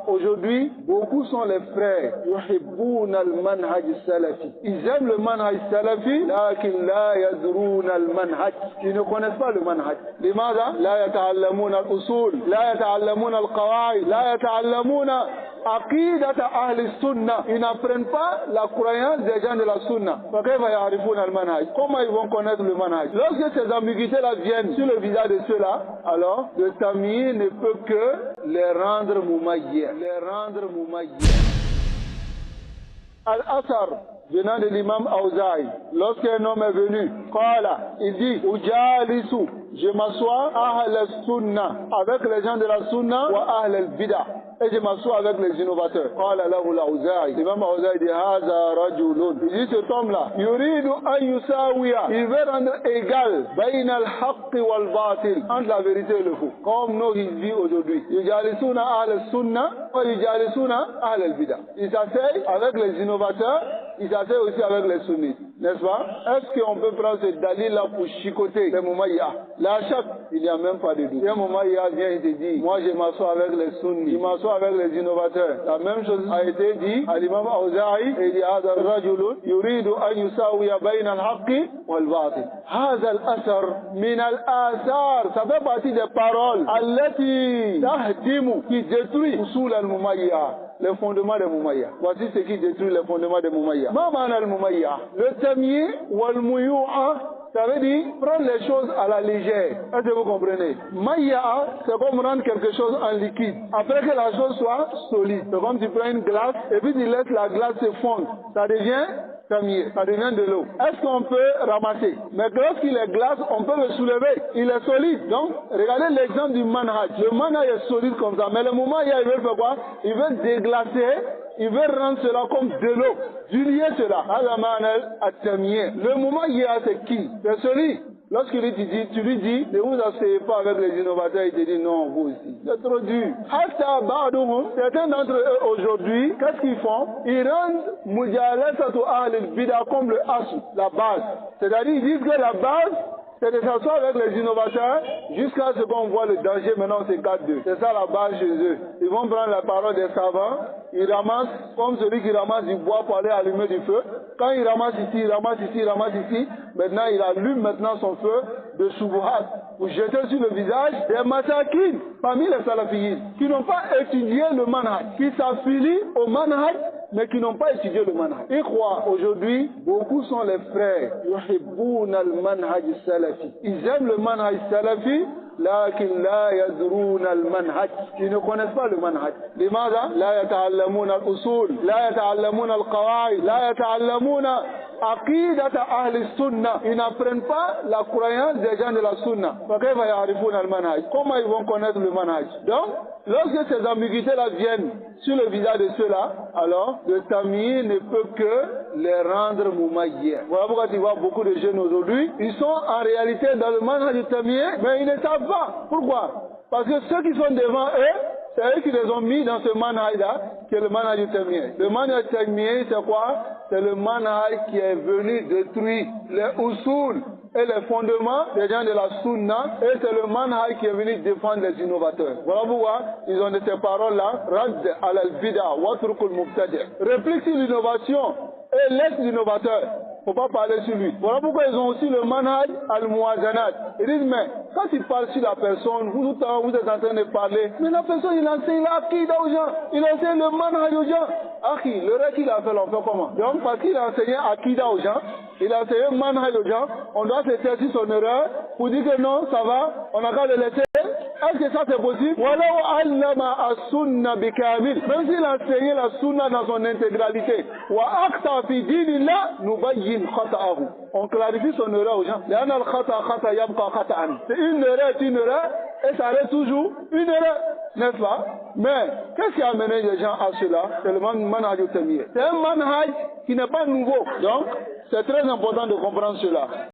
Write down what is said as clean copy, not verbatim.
aujourd'hui, beaucoup sont les frères. Yuhibbuna al-manhaj salafi. Ils aiment le manhaj salafi, lakin la yadruna al-manhaj. Ils ne connaissent pas le manhaj. لماذا؟ لا يتعلمون الأصول، لا يتعلمون القواعد، لا يتعلمون عقيدة أهل السنة. Ils n'apprennent pas la croyance des gens de la sunna. فكيف يعرفون المنهج? Comment ils vont connaître le manhaj? Lorsque ces ambiguïtés-là viennent sur le visage de ceux-là, alors le tamyiz ne peut que les rendre mumayyi'. Al-Asar, venant de l'imam Awza'i, lorsqu'un homme est venu, il dit, Ujalisu, je m'assois ahl al-sunnah, avec les gens de la sunna, wa ahl al-bid'ah, et je m'assois avec les innovateurs. L'imam Awza'i dit, Haza rajulun. Il dit, cet homme-là, yuridu an yusawiya, il veut rendre égal, bayna al-haqq wal-batil, entre la vérité et le faux. Comme nos hizbis aujourd'hui. Yujalisuna ahl al-sunnah, wa yujalisuna ahl al-bid'ah. Ils s'asseyent avec les innovateurs, ils s'asseyent aussi avec les sunnites, n'est-ce pas? Est-ce qu'on peut prendre ce dalil-là pour chicoter les Moumaïa? La chaque, il n'y a même pas de doute. Si un Moumaïa vient et te dit, moi je m'assois avec les sunnites, je m'assois avec les innovateurs. La même chose a été dit à l'imam Awza'i, et il dit, Hadha rajulun yuridu an yusawiya bayna al-haqqi wal-batil. Hadha al-asar min al-asar. Ça fait partie des paroles allati tahdimu, qui détruit usul al-Moumaïa, les fondements des Moumaïa. Voici ce qui détruit les fondements des Moumaïa. Ma ma'na al-Moumaïa? Le tamyiz wal-muyu'a, ça veut dire prendre les choses à la légère. Est-ce que vous comprenez? Maïa, c'est comme rendre quelque chose en liquide. Après que la chose soit solide. C'est comme tu prends une glace et puis tu laisses la glace se fondre. Ça devient tamyiz, ça devient de l'eau. Est-ce qu'on peut ramasser? Mais lorsqu'il est glace, on peut le soulever. Il est solide. Donc, regardez l'exemple du manhaj. Le manhaj est solide comme ça. Mais le moment où il veut faire quoi? Il veut déglacer. Il veut rendre cela comme de l'eau, diluer cela. Le moment il y a, c'est qui? C'est celui. Lorsqu'il tu lui dis, ne vous asseyez pas avec les innovateurs, il te dit non, vous aussi. C'est trop dur. Certains d'entre eux aujourd'hui, qu'est-ce qu'ils font? Ils rendent mujalasatu ahl al-bid'ah comme le asl, la base. C'est-à-dire, ils disent que la base, c'est de s'asseoir avec les innovateurs jusqu'à ce qu'on voit le danger. Maintenant, c'est 4-2. C'est ça la base chez eux. Ils vont prendre la parole des savants. Ils ramassent comme celui qui ramasse du bois pour aller allumer du feu. Quand il ramasse ici, il ramasse ici, il ramasse ici. Maintenant, il allume maintenant son feu de shubuhat pour jeter sur le visage des masakin parmi les salafiyyin qui n'ont pas étudié le manhaj, qui s'affilient au manhaj mais qui n'ont pas étudié le manhaj. Ils croient aujourd'hui, beaucoup sont les frères. Yuhibbuna al-manhaj salafi. Ils aiment le manhaj salafi, lakin la yadruna al-manhaj. Ils ne connaissent pas le manhaj. لماذا؟ لا يتعلمون الأصول، لا يتعلمون القواعد، لا يتعلمون عقيدة أهل السنة. Ils n'apprennent pas la croyance des gens de la sunna. فكيف يعرفون المنهج? Comment ils vont connaître le manhaj? Donc, lorsque ces ambiguïtés-là viennent sur le visage de ceux-là, alors le tamyiz ne peut que les rendre mumayyi'. Voilà pourquoi tu vois beaucoup de jeunes aujourd'hui, ils sont en réalité dans le manhaj du tamyiz, mais ils ne savent pas. Pourquoi? Parce que ceux qui sont devant eux, c'est eux qui les ont mis dans ce manhaj-là, qui est le manhaj du tamyiz. Le manhaj du tamyiz, c'est quoi? C'est le manhaj qui est venu détruire les usul et les fondements des gens de la sunna, et c'est le manhaj qui est venu défendre les innovateurs. Voilà pourquoi ils ont de ces paroles-là, Radd al-bid'ah wa turkul mubtadi'. Réplique sur l'innovation et laisse l'innovateur. Faut pas parler sur lui. Voilà pourquoi ils ont aussi le manhaj al-muwazanat. Ils disent, mais quand ils parlent sur la personne, vous êtes en train de parler, mais la personne, il enseigne l'aqida aux gens, il enseigne le manhaj aux gens. Akhi, le reste qu'il a fait, l'on fait comment? Donc, parce qu'il a enseigné aqida aux gens, il a enseigné manhaj aux gens, on doit se taire sur son erreur pour dire que non, ça va, on a qu'à le laisser. Est-ce que ça c'est possible? Même s'il a enseigné la sunna dans son intégralité, on clarifie son erreur aux gens. C'est une erreur, et ça reste toujours une erreur, n'est-ce pas? Mais qu'est-ce qui a amené les gens à cela? C'est le manhaj du tamyiz. C'est un manhaj qui n'est pas nouveau. Donc, c'est très important de comprendre cela.